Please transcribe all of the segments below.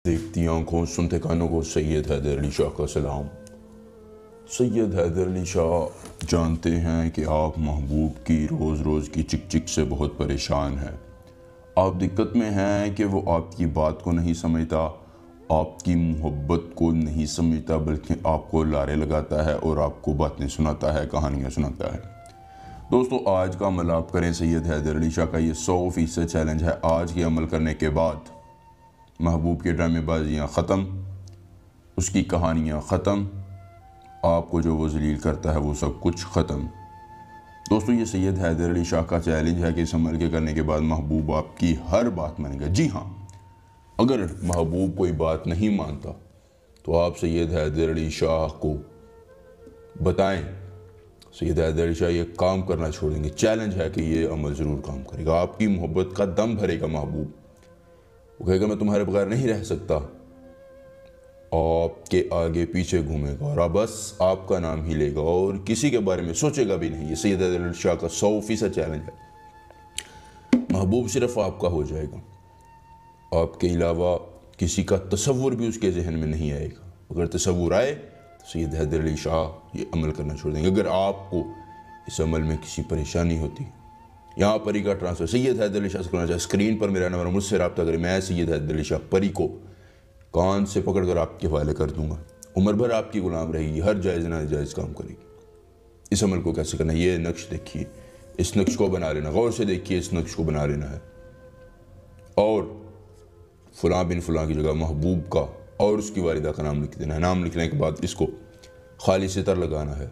دیکھتی آنکھوں سنتے کانوں کو سید حیدر علی شاہ کا سلام۔ سید حیدر علی شاہ جانتے ہیں کہ آپ محبوب کی روز روز کی چک چک سے بہت پریشان ہیں۔ آپ دقت میں ہیں کہ وہ آپ کی بات کو نہیں سمجھتا، آپ کی محبت کو نہیں سمجھتا، بلکہ آپ کو لارے لگاتا ہے اور آپ کو باتیں سناتا ہے، کہانیاں سناتا ہے۔ دوستو، آج کا عمل آپ کریں۔ سید حیدر علی شاہ کا یہ 100% چیلنج ہے۔ آج کے عمل کرنے کے بعد محبوب کی ڈرامے بازیاں ختم، اس کی کہانیاں ختم، آپ کو جو وہ ذلیل کرتا ہے وہ سب کچھ ختم۔ دوستو، یہ سید حیدر علی شاہ کا چیلنج ہے کہ اس عمل کے کرنے کے بعد محبوب آپ کی ہر بات مانے گا۔ جی ہاں، اگر محبوب کوئی بات نہیں مانتا تو آپ سید حیدر علی شاہ کو بتائیں، سید حیدر علی شاہ یہ کام کرنا چھوڑ دیں گے۔ چیلنج ہے کہ یہ عمل ضرور کام کرے گا، آپ کی محبت کا دم بھرے گا محبوب۔ وہ کہے گا میں تمہارے بغیر نہیں رہ سکتا، آپ کے آگے پیچھے گھومے گا اور بس آپ کا نام ہی لے گا اور کسی کے بارے میں سوچے گا بھی نہیں۔ یہ سید حیدر علی شاہ کا 100% چیلنج ہے۔ محبوب صرف آپ کا ہو جائے گا، آپ کے علاوہ کسی کا تصور بھی اس کے ذہن میں نہیں آئے گا۔ اگر تصور آئے تو سید حیدر علی شاہ یہ عمل کرنا چھوڑ دیں گے۔ اگر آپ کو اس عمل میں کسی پریشانی ہوتی، یہاں پری کا ٹرانسفر سید حیدر علی شاہ سے کرنا چاہے، اسکرین پر میرا نمبر، مجھ سے رابطہ کریں۔ میں سید حیدر علی شاہ پری کو کان سے پکڑ کر آپ کے حوالے کر دوں گا، عمر بھر آپ کی غلام رہے گی، ہر جائز ناجائز کام کرے گی۔ اس عمل کو کیسے کرنا ہے یہ نقش دیکھیے، اس نقش کو بنا لینا، غور سے دیکھیے، اس نقش کو بنا لینا ہے اور فلاں بن فلاں کی جگہ محبوب کا اور اس کی والدہ کا نام لکھ دینا ہے۔ نام لکھنے کے بعد اس کو خالص عطر لگانا ہے،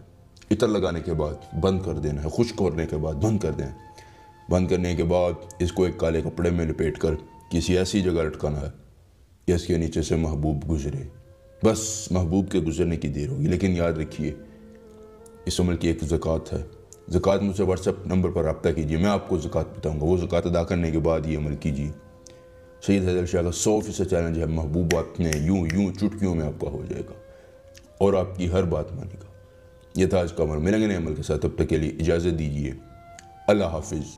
عطر لگانے کے بعد بند کر دینا ہے، خشک کرنے کے بعد بند کر دیں۔ بند کرنے کے بعد اس کو ایک کالے کپڑے میں لپیٹ کر کسی ایسی جگہ لٹکانا ہے کہ اس کے نیچے سے محبوب گزرے۔ بس محبوب کے گزرنے کی دیر ہوگی، لیکن یاد رکھیے اس عمل کی ایک زکوٰۃ ہے۔ زکوٰۃ مجھ سے واٹس ایپ نمبر پر رابطہ کیجیے، میں آپ کو زکوٰۃ بتاؤں گا، وہ زکوٰۃ ادا کرنے کے بعد یہ عمل کیجیے۔ سید حیدر شاہ کا 100% چیلنج ہے، محبوب آپ نے یوں چٹکیوں میں آپ کا ہو جائے گا اور آپ کی ہر بات مانے گا۔ یہ تھا آج کا عمل۔ ملیں گے نئے عمل کے ساتھ، تب تک کے لیے اجازت دیجیے۔ اللہ حافظ۔